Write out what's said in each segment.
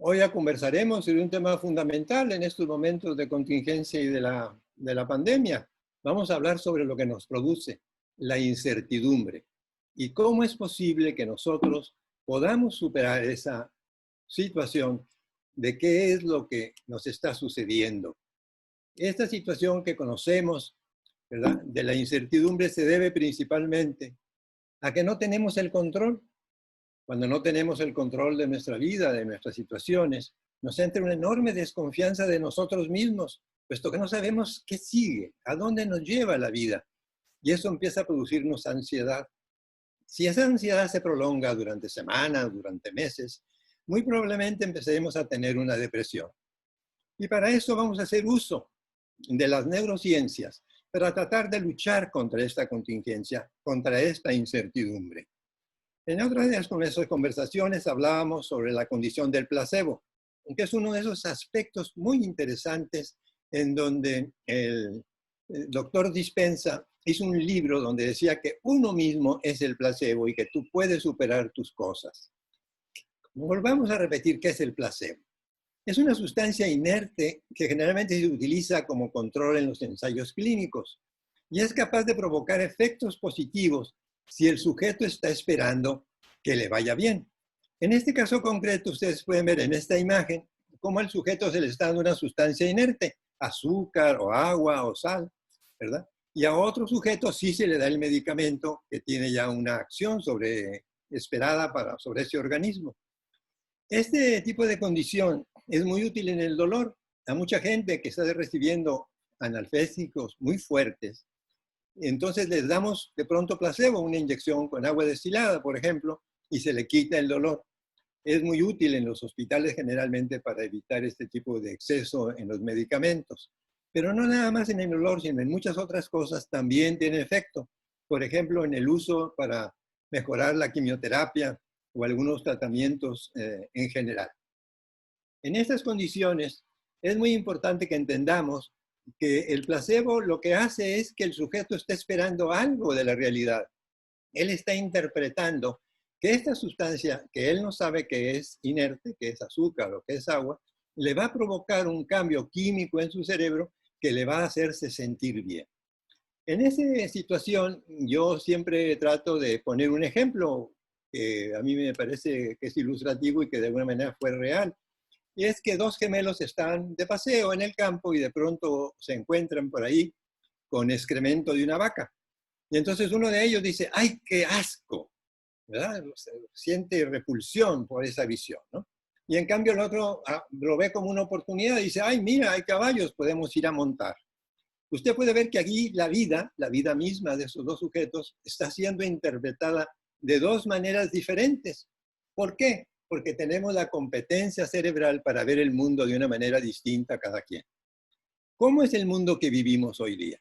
Hoy ya conversaremos sobre un tema fundamental en estos momentos de contingencia y de la pandemia. Vamos a hablar sobre lo que nos produce la incertidumbre y cómo es posible que nosotros podamos superar esa situación de qué es lo que nos está sucediendo. Esta situación que conocemos, ¿verdad?, de la incertidumbre se debe principalmente a que no tenemos el control. Cuando no tenemos el control de nuestra vida, de nuestras situaciones, nos entra una enorme desconfianza de nosotros mismos, puesto que no sabemos qué sigue, a dónde nos lleva la vida. Y eso empieza a producirnos ansiedad. Si esa ansiedad se prolonga durante semanas, durante meses, muy probablemente empecemos a tener una depresión. Y para eso vamos a hacer uso de las neurociencias para tratar de luchar contra esta contingencia, contra esta incertidumbre. En otras de nuestras conversaciones hablábamos sobre la condición del placebo, que es uno de esos aspectos muy interesantes en donde el doctor Dispenza hizo un libro donde decía que uno mismo es el placebo y que tú puedes superar tus cosas. Volvamos a repetir qué es el placebo. Es una sustancia inerte que generalmente se utiliza como control en los ensayos clínicos y es capaz de provocar efectos positivos si el sujeto está esperando que le vaya bien. En este caso concreto, ustedes pueden ver en esta imagen cómo al sujeto se le está dando una sustancia inerte, azúcar o agua o sal, ¿verdad? Y a otro sujeto sí se le da el medicamento que tiene ya una acción esperada sobre ese organismo. Este tipo de condición es muy útil en el dolor. A mucha gente que está recibiendo analgésicos muy fuertes, entonces les damos de pronto placebo, una inyección con agua destilada, por ejemplo, y se le quita el dolor. Es muy útil en los hospitales generalmente para evitar este tipo de exceso en los medicamentos. Pero no nada más en el dolor, sino en muchas otras cosas también tiene efecto. Por ejemplo, en el uso para mejorar la quimioterapia o algunos tratamientos en general. En estas condiciones es muy importante que entendamos que el placebo lo que hace es que el sujeto está esperando algo de la realidad. Él está interpretando que esta sustancia que él no sabe que es inerte, que es azúcar o que es agua, le va a provocar un cambio químico en su cerebro que le va a hacerse sentir bien. En esa situación yo siempre trato de poner un ejemplo que a mí me parece que es ilustrativo y que de alguna manera fue real. Y es que dos gemelos están de paseo en el campo y de pronto se encuentran por ahí con excremento de una vaca. Y entonces uno de ellos dice, ¡ay, qué asco! ¿Verdad? Siente repulsión por esa visión, ¿no? Y en cambio el otro lo ve como una oportunidad y dice, ¡ay, mira, hay caballos, podemos ir a montar! Usted puede ver que aquí la vida misma de esos dos sujetos está siendo interpretada de dos maneras diferentes. ¿Por qué? Porque tenemos la competencia cerebral para ver el mundo de una manera distinta cada quien. ¿Cómo es el mundo que vivimos hoy día?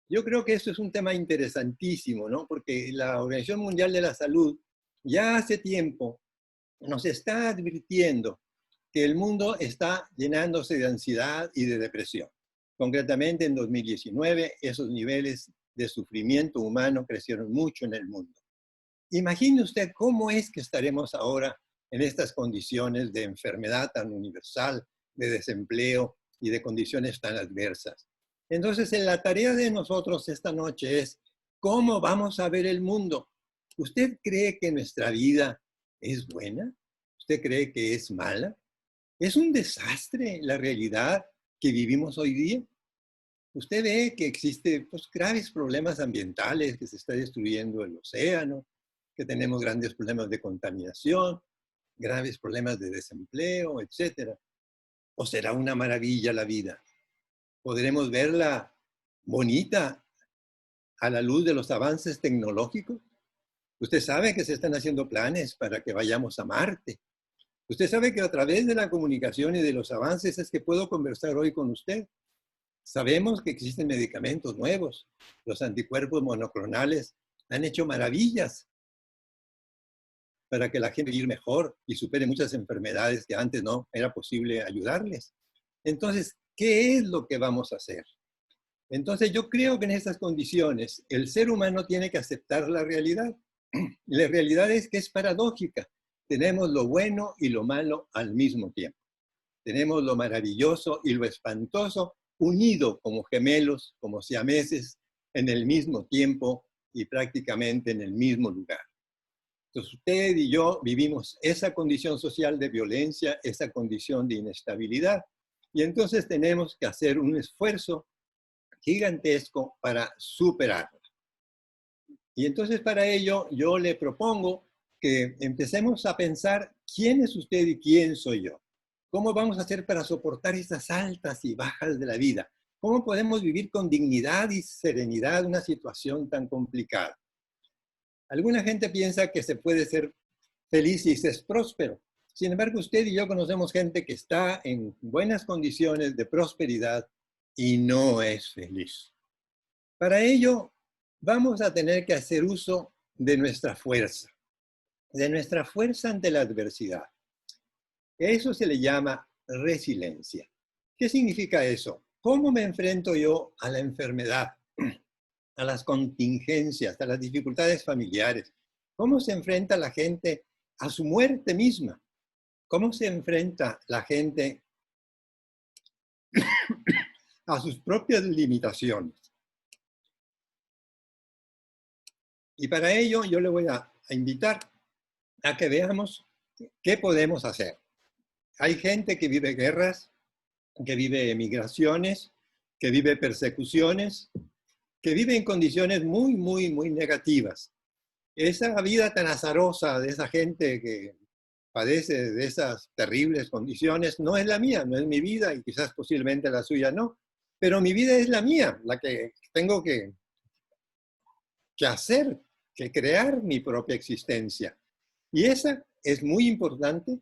Yo creo que esto es un tema interesantísimo, ¿no? Porque la Organización Mundial de la Salud ya hace tiempo nos está advirtiendo que el mundo está llenándose de ansiedad y de depresión. Concretamente, en 2019, esos niveles de sufrimiento humano crecieron mucho en el mundo. Imagine usted cómo es que estaremos ahora en estas condiciones de enfermedad tan universal, de desempleo y de condiciones tan adversas. Entonces, la tarea de nosotros esta noche es, ¿cómo vamos a ver el mundo? ¿Usted cree que nuestra vida es buena? ¿Usted cree que es mala? ¿Es un desastre la realidad que vivimos hoy día? Usted ve que existen graves problemas ambientales, que se está destruyendo el océano, que tenemos grandes problemas de contaminación, graves problemas de desempleo, etc. ¿O será una maravilla la vida? ¿Podremos verla bonita a la luz de los avances tecnológicos? Usted sabe que se están haciendo planes para que vayamos a Marte. Usted sabe que a través de la comunicación y de los avances es que puedo conversar hoy con usted. Sabemos que existen medicamentos nuevos. Los anticuerpos monoclonales han hecho maravillas para que la gente viva mejor y supere muchas enfermedades que antes no era posible ayudarles. Entonces, ¿qué es lo que vamos a hacer? Entonces, yo creo que en estas condiciones el ser humano tiene que aceptar la realidad. La realidad es que es paradójica. tenemos lo bueno y lo malo al mismo tiempo. Tenemos lo maravilloso y lo espantoso unido como gemelos, como siameses, en el mismo tiempo y prácticamente en el mismo lugar. Entonces usted y yo vivimos esa condición social de violencia, esa condición de inestabilidad, y entonces tenemos que hacer un esfuerzo gigantesco para superarla. Y entonces para ello yo le propongo que empecemos a pensar quién es usted y quién soy yo. ¿Cómo vamos a hacer para soportar estas altas y bajas de la vida? ¿Cómo podemos vivir con dignidad y serenidad una situación tan complicada? Alguna gente piensa que se puede ser feliz y se es próspero. Sin embargo, usted y yo conocemos gente que está en buenas condiciones de prosperidad y no es feliz. Para ello, vamos a tener que hacer uso de nuestra fuerza ante la adversidad. Eso se le llama resiliencia. ¿Qué significa eso? ¿Cómo me enfrento yo a la enfermedad, a las contingencias, a las dificultades familiares? ¿Cómo se enfrenta la gente a su muerte misma? ¿Cómo se enfrenta la gente a sus propias limitaciones? Y para ello yo le voy a invitar a que veamos qué podemos hacer. Hay gente que vive guerras, que vive emigraciones, que vive persecuciones, que vive en condiciones muy, muy, muy negativas. Esa vida tan azarosa de esa gente que padece de esas terribles condiciones no es la mía, no es mi vida y quizás posiblemente la suya no, pero mi vida es la mía, la que tengo que hacer, que crear mi propia existencia. Y esa es muy importante.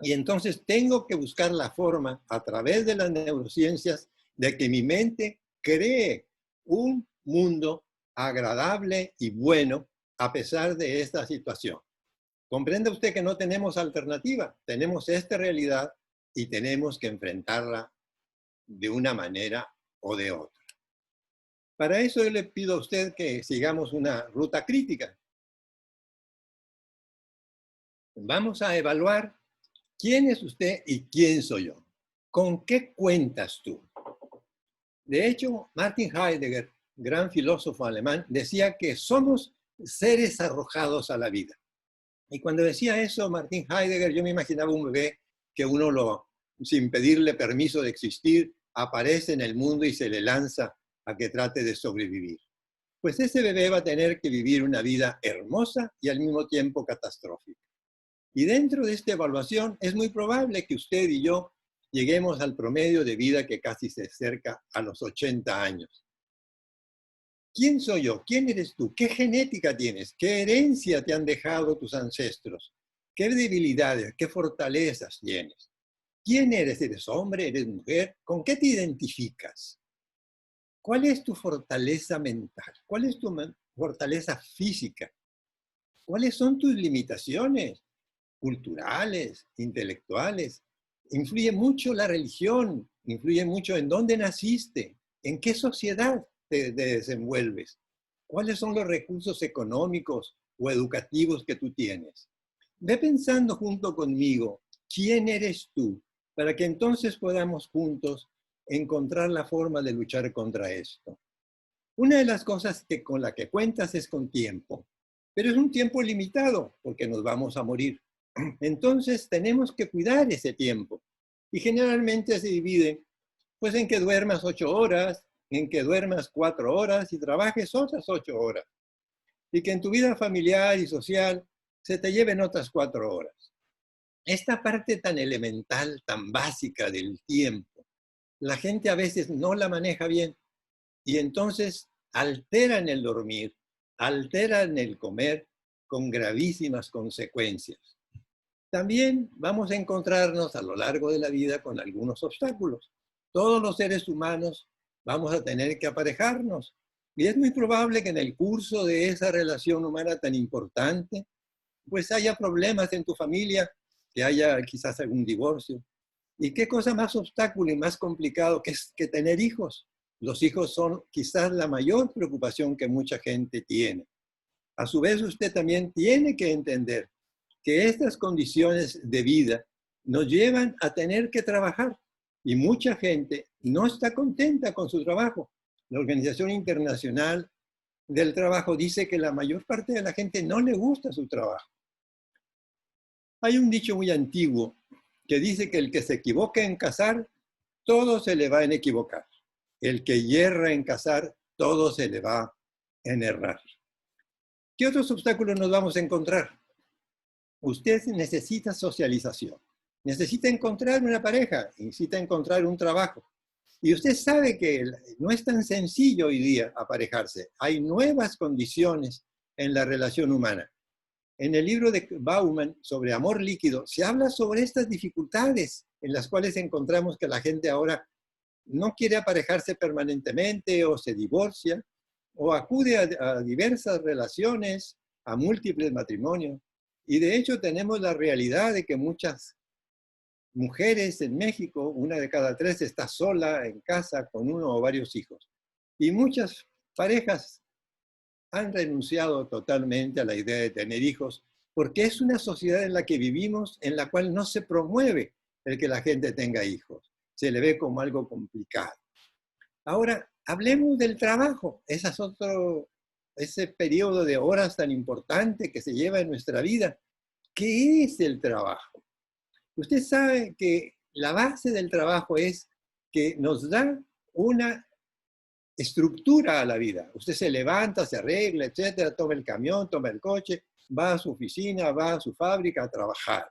Y entonces tengo que buscar la forma a través de las neurociencias de que mi mente cree un mundo agradable y bueno a pesar de esta situación. Comprende usted que no tenemos alternativa, tenemos esta realidad y tenemos que enfrentarla de una manera o de otra. Para eso yo le pido a usted que sigamos una ruta crítica. Vamos a evaluar quién es usted y quién soy yo. ¿Con qué cuentas tú? De hecho, Martin Heidegger, gran filósofo alemán, decía que somos seres arrojados a la vida. Y cuando decía eso, Martin Heidegger, yo me imaginaba un bebé que uno sin pedirle permiso de existir, aparece en el mundo y se le lanza a que trate de sobrevivir. Pues ese bebé va a tener que vivir una vida hermosa y al mismo tiempo catastrófica. Y dentro de esta evaluación es muy probable que usted y yo lleguemos al promedio de vida que casi se acerca a los 80 años. ¿Quién soy yo? ¿Quién eres tú? ¿Qué genética tienes? ¿Qué herencia te han dejado tus ancestros? ¿Qué debilidades, qué fortalezas tienes? ¿Quién eres? ¿Eres hombre? ¿Eres mujer? ¿Con qué te identificas? ¿Cuál es tu fortaleza mental? ¿Cuál es tu fortaleza física? ¿Cuáles son tus limitaciones culturales, intelectuales? Influye mucho la religión, influye mucho en dónde naciste, en qué sociedad te desenvuelves, cuáles son los recursos económicos o educativos que tú tienes. Ve pensando junto conmigo quién eres tú, para que entonces podamos juntos encontrar la forma de luchar contra esto. Una de las cosas con la que cuentas es con tiempo, pero es un tiempo limitado porque nos vamos a morir. Entonces tenemos que cuidar ese tiempo y generalmente se divide pues en que duermas 8 horas, en que duermas 4 horas y trabajes otras 8 horas y que en tu vida familiar y social se te lleven otras 4 horas. Esta parte tan elemental, tan básica del tiempo, la gente a veces no la maneja bien y entonces alteran el dormir, alteran el comer con gravísimas consecuencias. También vamos a encontrarnos a lo largo de la vida con algunos obstáculos. Todos los seres humanos vamos a tener que aparejarnos. Y es muy probable que en el curso de esa relación humana tan importante, pues haya problemas en tu familia, que haya quizás algún divorcio. ¿Y qué cosa más obstáculo y más complicado que tener hijos? Los hijos son quizás la mayor preocupación que mucha gente tiene. A su vez, usted también tiene que entender que estas condiciones de vida nos llevan a tener que trabajar y mucha gente no está contenta con su trabajo. La Organización Internacional del Trabajo dice que la mayor parte de la gente no le gusta su trabajo. Hay un dicho muy antiguo que dice que el que se equivoca en cazar, todo se le va en equivocar. El que yerra en cazar, todo se le va en errar. ¿Qué otros obstáculos nos vamos a encontrar? Usted necesita socialización, necesita encontrar una pareja, necesita encontrar un trabajo. Y usted sabe que no es tan sencillo hoy día aparejarse. Hay nuevas condiciones en la relación humana. En el libro de Bauman sobre amor líquido se habla sobre estas dificultades en las cuales encontramos que la gente ahora no quiere aparejarse permanentemente o se divorcia o acude a diversas relaciones, a múltiples matrimonios. Y de hecho tenemos la realidad de que muchas mujeres en México, 1 de cada 3 está sola en casa con 1 o varios hijos. Y muchas parejas han renunciado totalmente a la idea de tener hijos porque es una sociedad en la que vivimos en la cual no se promueve el que la gente tenga hijos. Se le ve como algo complicado. Ahora, hablemos del trabajo. Ese periodo de horas tan importante que se lleva en nuestra vida. ¿Qué es el trabajo? Usted sabe que la base del trabajo es que nos da una estructura a la vida. Usted se levanta, se arregla, etcétera, toma el camión, toma el coche, va a su oficina, va a su fábrica a trabajar.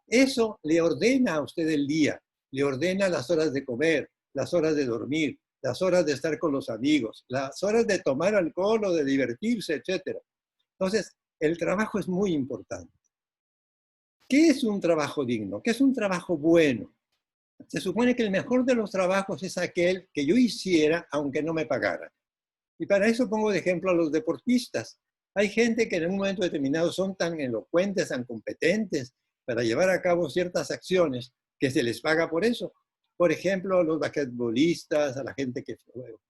Eso le ordena a usted el día, le ordena las horas de comer, las horas de dormir, las horas de estar con los amigos, las horas de tomar alcohol o de divertirse, etcétera. Entonces, el trabajo es muy importante. ¿Qué es un trabajo digno? ¿Qué es un trabajo bueno? Se supone que el mejor de los trabajos es aquel que yo hiciera aunque no me pagaran. Y para eso pongo de ejemplo a los deportistas. Hay gente que en un momento determinado son tan elocuentes, tan competentes para llevar a cabo ciertas acciones que se les paga por eso. Por ejemplo, a los basquetbolistas, a la gente que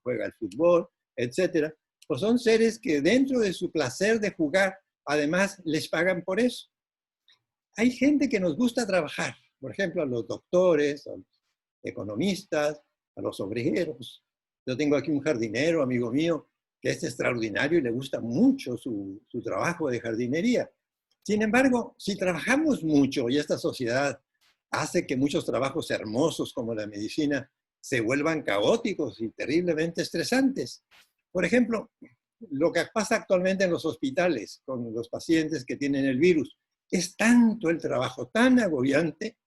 juega al fútbol, etcétera. Pues son seres que dentro de su placer de jugar, además les pagan por eso. Hay gente que nos gusta trabajar, por ejemplo, a los doctores, a los economistas, a los obreros. Yo tengo aquí un jardinero, amigo mío, que es extraordinario y le gusta mucho su trabajo de jardinería. Sin embargo, si trabajamos mucho y esta sociedad hace que muchos trabajos hermosos como la medicina se vuelvan caóticos y terriblemente estresantes. Por ejemplo, lo que pasa actualmente en los hospitales con los pacientes que tienen el virus. Es tanto el trabajo, tan agobiante,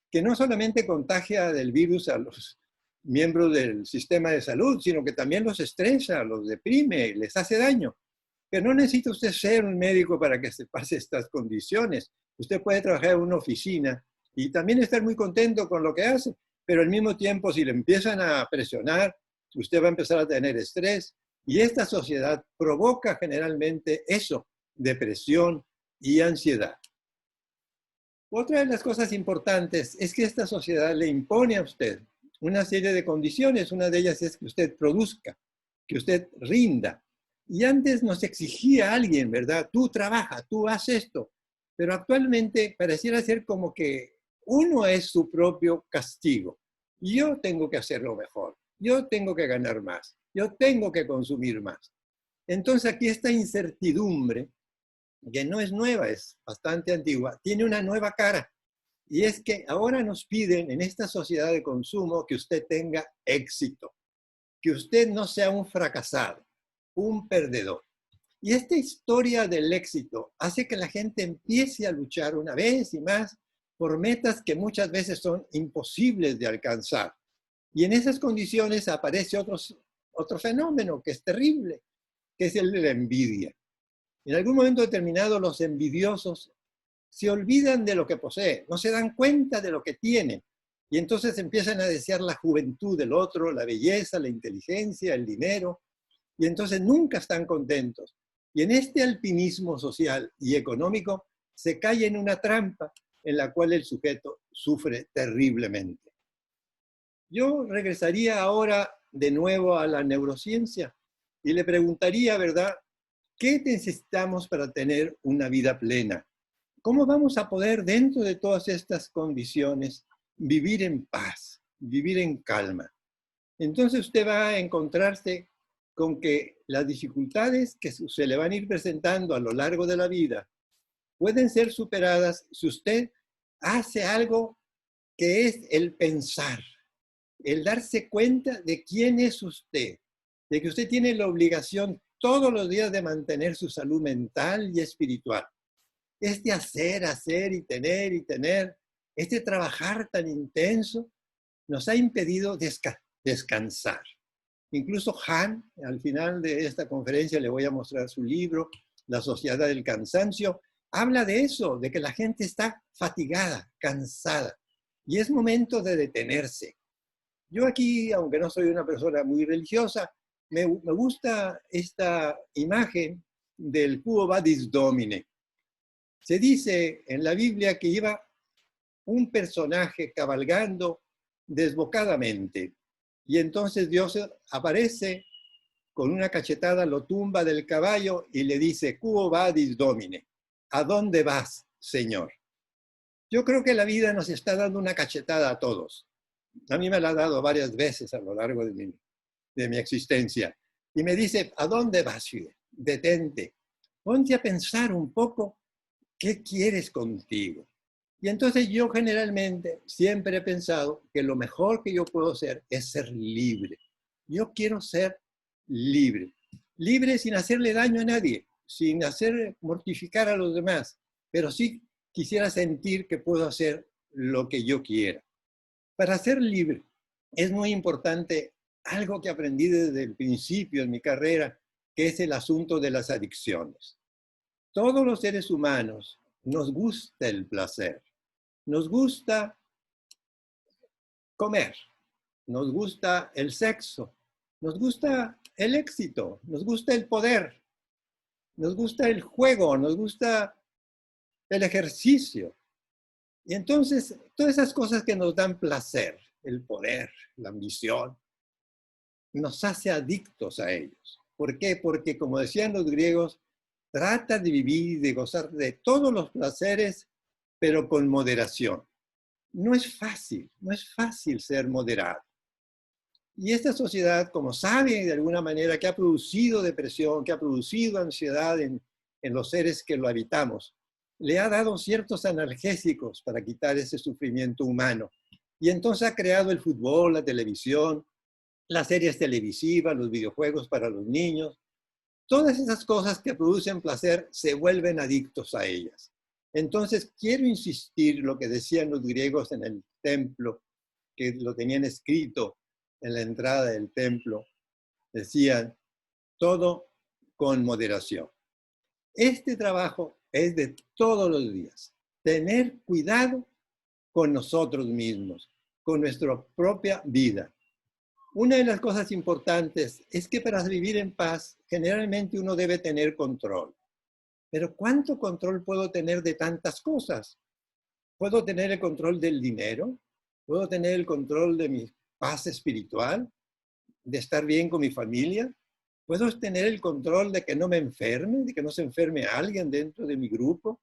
que no solamente contagia del virus a los miembros del sistema de salud, sino que también los estresa, los deprime, les hace daño. Pero no necesita usted ser un médico para que se pase estas condiciones. Usted puede trabajar en una oficina y también estar muy contento con lo que hace, pero al mismo tiempo, si le empiezan a presionar, usted va a empezar a tener estrés y esta sociedad provoca generalmente eso, depresión y ansiedad. Otra de las cosas importantes es que esta sociedad le impone a usted una serie de condiciones. Una de ellas es que usted produzca, que usted rinda. Y antes nos exigía a alguien, ¿verdad? Tú trabaja, tú haz esto. Pero actualmente pareciera ser como que uno es su propio castigo. Yo tengo que hacerlo mejor. Yo tengo que ganar más. Yo tengo que consumir más. Entonces aquí esta incertidumbre, que no es nueva, es bastante antigua, tiene una nueva cara. Y es que ahora nos piden en esta sociedad de consumo que usted tenga éxito, que usted no sea un fracasado, un perdedor. Y esta historia del éxito hace que la gente empiece a luchar una vez y más por metas que muchas veces son imposibles de alcanzar. Y en esas condiciones aparece otro fenómeno que es terrible, que es el de la envidia. En algún momento determinado, los envidiosos se olvidan de lo que poseen, no se dan cuenta de lo que tienen. Y entonces empiezan a desear la juventud del otro, la belleza, la inteligencia, el dinero. Y entonces nunca están contentos. Y en este alpinismo social y económico se cae en una trampa en la cual el sujeto sufre terriblemente. Yo regresaría ahora de nuevo a la neurociencia y le preguntaría, ¿verdad? ¿Qué necesitamos para tener una vida plena? ¿cómo vamos a poder dentro de todas estas condiciones vivir en paz, vivir en calma? Entonces usted va a encontrarse con que las dificultades que se le van a ir presentando a lo largo de la vida pueden ser superadas si usted hace algo que es el pensar, el darse cuenta de quién es usted, de que usted tiene la obligación todos los días de mantener su salud mental y espiritual. Este hacer y tener, este trabajar tan intenso nos ha impedido descansar. Incluso Han, al final de esta conferencia le voy a mostrar su libro, La Sociedad del Cansancio, habla de eso, de que la gente está fatigada, cansada, y es momento de detenerse. Yo aquí, aunque no soy una persona muy religiosa, me gusta esta imagen del Quo Vadis Domine. Se dice en la Biblia que iba un personaje cabalgando desbocadamente, y entonces Dios aparece con una cachetada, lo tumba del caballo y le dice, Quo vadis Domine, ¿a dónde vas, Señor? Yo creo que la vida nos está dando una cachetada a todos. A mí me la ha dado varias veces a lo largo de mi existencia. Y me dice, ¿a dónde vas, Fidel? Detente. Ponte a pensar un poco qué quieres contigo. Y entonces yo generalmente siempre he pensado que lo mejor que yo puedo hacer es ser libre. Yo quiero ser libre. Libre sin hacerle daño a nadie, sin hacer mortificar a los demás, pero sí quisiera sentir que puedo hacer lo que yo quiera. Para ser libre es muy importante algo que aprendí desde el principio en mi carrera, que es el asunto de las adicciones. Todos los seres humanos nos gusta el placer. Nos gusta comer, nos gusta el sexo, nos gusta el éxito, nos gusta el poder, nos gusta el juego, nos gusta el ejercicio. Y entonces, todas esas cosas que nos dan placer, el poder, la ambición, nos hace adictos a ellos. ¿Por qué? Porque, como decían los griegos, trata de vivir, de gozar de todos los placeres, pero con moderación. No es fácil ser moderado. Y esta sociedad, como sabe de alguna manera que ha producido depresión, que ha producido ansiedad en los seres que lo habitamos, le ha dado ciertos analgésicos para quitar ese sufrimiento humano. Y entonces ha creado el fútbol, la televisión, las series televisivas, los videojuegos para los niños. Todas esas cosas que producen placer se vuelven adictos a ellas. Entonces, quiero insistir lo que decían los griegos en el templo, que lo tenían escrito en la entrada del templo. Decían, todo con moderación. Este trabajo es de todos los días. Tener cuidado con nosotros mismos, con nuestra propia vida. Una de las cosas importantes es que para vivir en paz, generalmente uno debe tener control. Pero ¿cuánto control puedo tener de tantas cosas? ¿Puedo tener el control del dinero? ¿Puedo tener el control de mi paz espiritual? ¿De estar bien con mi familia? ¿Puedo tener el control de que no me enferme? ¿De que no se enferme alguien dentro de mi grupo?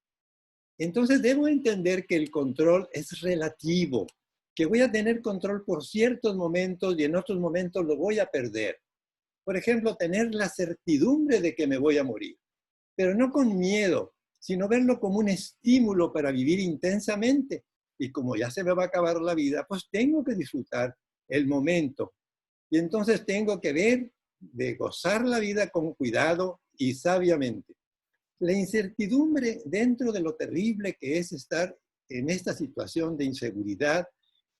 Entonces debo entender que el control es relativo, que voy a tener control por ciertos momentos y en otros momentos lo voy a perder. Por ejemplo, tener la certidumbre de que me voy a morir, pero no con miedo, sino verlo como un estímulo para vivir intensamente. Y como ya se me va a acabar la vida, pues tengo que disfrutar el momento. Y entonces tengo que ver de gozar la vida con cuidado y sabiamente. La incertidumbre dentro de lo terrible que es estar en esta situación de inseguridad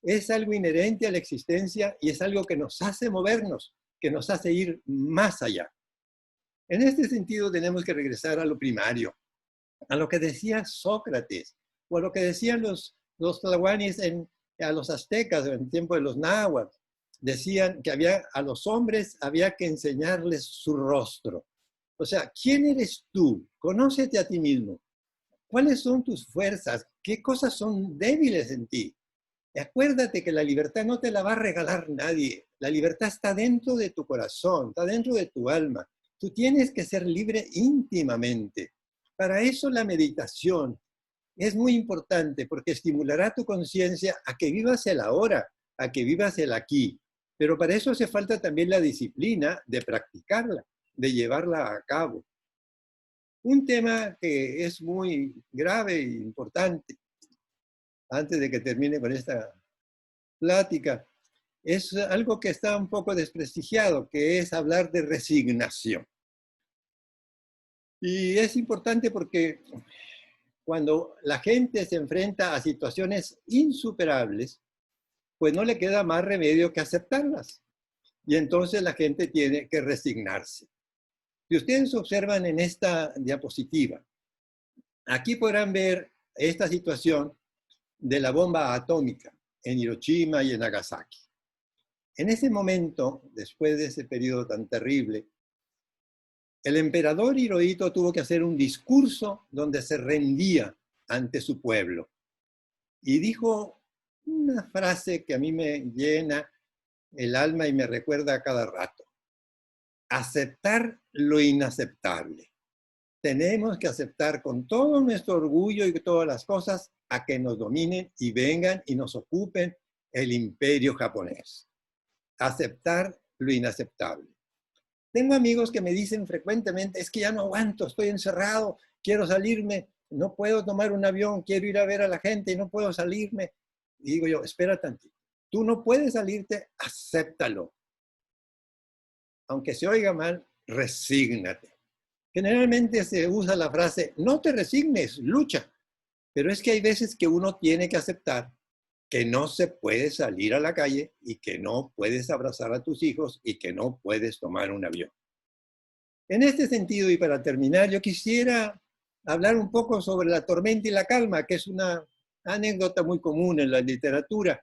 es algo inherente a la existencia y es algo que nos hace movernos, que nos hace ir más allá. En este sentido tenemos que regresar a lo primario, a lo que decía Sócrates, o a lo que decían los tlahuanis a los aztecas en el tiempo de los náhuatl. Decían que a los hombres había que enseñarles su rostro. O sea, ¿quién eres tú? Conócete a ti mismo. ¿Cuáles son tus fuerzas? ¿Qué cosas son débiles en ti? Y acuérdate que la libertad no te la va a regalar nadie. La libertad está dentro de tu corazón, está dentro de tu alma. Tú tienes que ser libre íntimamente. Para eso la meditación, es muy importante porque estimulará tu conciencia a que vivas el ahora, a que vivas el aquí. Pero para eso hace falta también la disciplina de practicarla, de llevarla a cabo. Un tema que es muy grave e importante, antes de que termine con esta plática, es algo que está un poco desprestigiado, que es hablar de resignación. Y es importante porque cuando la gente se enfrenta a situaciones insuperables, pues no le queda más remedio que aceptarlas. Y entonces la gente tiene que resignarse. Si ustedes observan en esta diapositiva, aquí podrán ver esta situación de la bomba atómica en Hiroshima y en Nagasaki. En ese momento, después de ese periodo tan terrible, el emperador Hirohito tuvo que hacer un discurso donde se rendía ante su pueblo. Y dijo una frase que a mí me llena el alma y me recuerda a cada rato. Aceptar lo inaceptable. Tenemos que aceptar con todo nuestro orgullo y todas las cosas a que nos dominen y vengan y nos ocupen el imperio japonés. Aceptar lo inaceptable. Tengo amigos que me dicen frecuentemente, es que ya no aguanto, estoy encerrado, quiero salirme, no puedo tomar un avión, quiero ir a ver a la gente y no puedo salirme. Y digo yo, espera tantito, tú no puedes salirte, acéptalo. Aunque se oiga mal, resígnate. Generalmente se usa la frase, no te resignes, lucha. Pero es que hay veces que uno tiene que aceptar que no se puede salir a la calle y que no puedes abrazar a tus hijos y que no puedes tomar un avión. En este sentido, y para terminar, yo quisiera hablar un poco sobre la tormenta y la calma, que es una anécdota muy común en la literatura.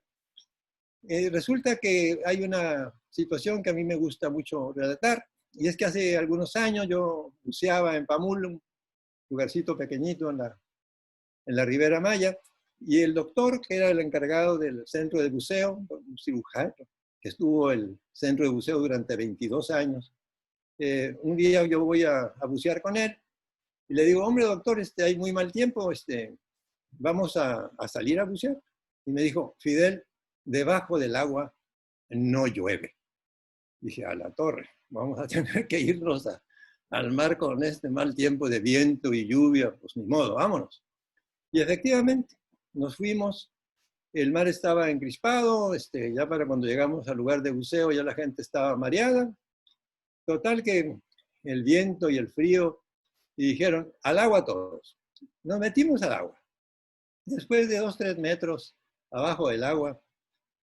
Resulta que hay una situación que a mí me gusta mucho relatar, y es que hace algunos años yo buceaba en Pamul, un lugarcito pequeñito en la Ribera Maya, y el doctor, que era el encargado del centro de buceo, un cirujano, que estuvo en el centro de buceo durante 22 años, un día yo voy a bucear con él, y le digo, hombre doctor, hay muy mal tiempo, vamos a salir a bucear. Y me dijo, Fidel, debajo del agua no llueve. Dije, a la torre, vamos a tener que irnos al mar con este mal tiempo de viento y lluvia, pues ni modo, vámonos. Y efectivamente, nos fuimos, el mar estaba encrispado, ya para cuando llegamos al lugar de buceo ya la gente estaba mareada. Total que el viento y el frío, y dijeron, al agua todos. Nos metimos al agua. Después de 2, 3 metros abajo del agua,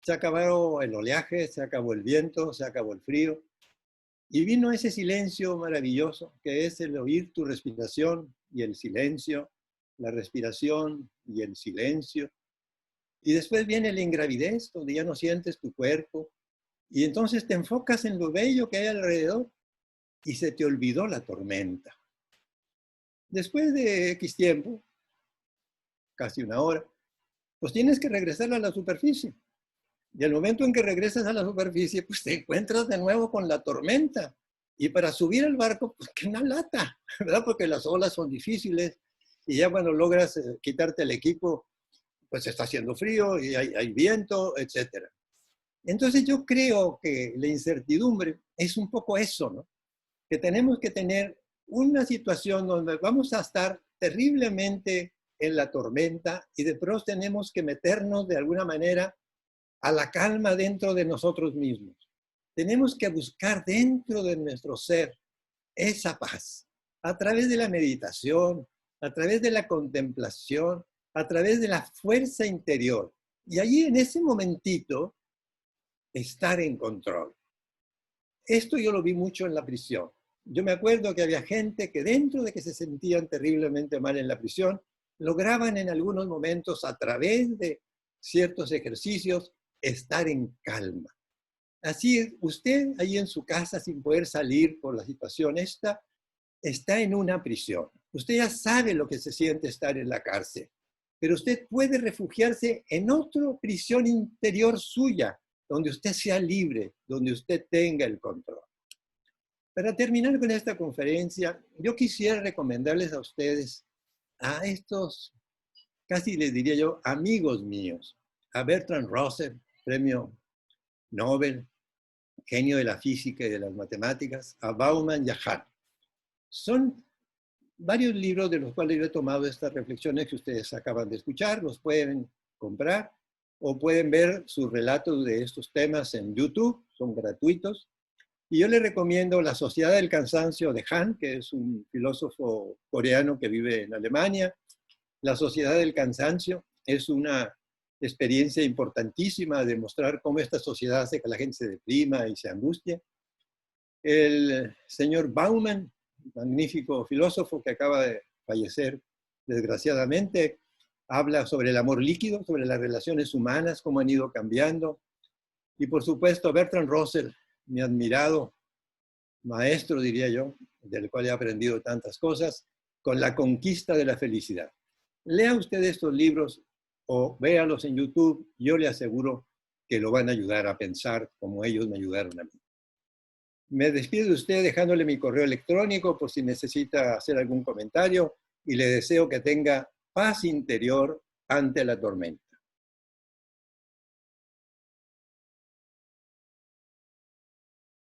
se acabó el oleaje, se acabó el viento, se acabó el frío, y vino ese silencio maravilloso, que es el oír tu respiración y el silencio, la respiración y el silencio. Y después viene la ingravidez, donde ya no sientes tu cuerpo, y entonces te enfocas en lo bello que hay alrededor, y se te olvidó la tormenta. Después de X tiempo, casi una hora, pues tienes que regresar a la superficie. Y al momento en que regresas a la superficie, pues te encuentras de nuevo con la tormenta. Y para subir al barco, pues que una lata, ¿verdad? Porque las olas son difíciles y ya cuando logras quitarte el equipo, pues está haciendo frío y hay viento, etc. Entonces yo creo que la incertidumbre es un poco eso, ¿no? Que tenemos que tener una situación donde vamos a estar terriblemente en la tormenta y de pronto tenemos que meternos de alguna manera a la calma dentro de nosotros mismos. Tenemos que buscar dentro de nuestro ser esa paz a través de la meditación, a través de la contemplación, a través de la fuerza interior. Y allí en ese momentito, estar en control. Esto yo lo vi mucho en la prisión. Yo me acuerdo que había gente que dentro de que se sentían terriblemente mal en la prisión, lograban en algunos momentos a través de ciertos ejercicios estar en calma. Así, usted ahí en su casa sin poder salir por la situación esta, está en una prisión. Usted ya sabe lo que se siente estar en la cárcel, pero usted puede refugiarse en otra prisión interior suya, donde usted sea libre, donde usted tenga el control. Para terminar con esta conferencia, yo quisiera recomendarles a ustedes a estos casi les diría yo, amigos míos. A Bertrand Russell, premio Nobel, genio de la física y de las matemáticas, a Bauman y a Hahn. Son varios libros de los cuales yo he tomado estas reflexiones que ustedes acaban de escuchar, los pueden comprar o pueden ver sus relatos de estos temas en YouTube, son gratuitos. Y yo les recomiendo La Sociedad del Cansancio de Han, que es un filósofo coreano que vive en Alemania. La Sociedad del Cansancio es una experiencia importantísima de mostrar cómo esta sociedad hace que la gente se deprima y se angustie. El señor Bauman, magnífico filósofo que acaba de fallecer desgraciadamente, habla sobre el amor líquido, sobre las relaciones humanas, cómo han ido cambiando. Y por supuesto, Bertrand Russell, mi admirado maestro, diría yo, del cual he aprendido tantas cosas, con La Conquista de la Felicidad. Lea usted estos libros o véalos en YouTube, yo le aseguro que lo van a ayudar a pensar como ellos me ayudaron a mí. Me despido de usted dejándole mi correo electrónico por si necesita hacer algún comentario y le deseo que tenga paz interior ante la tormenta.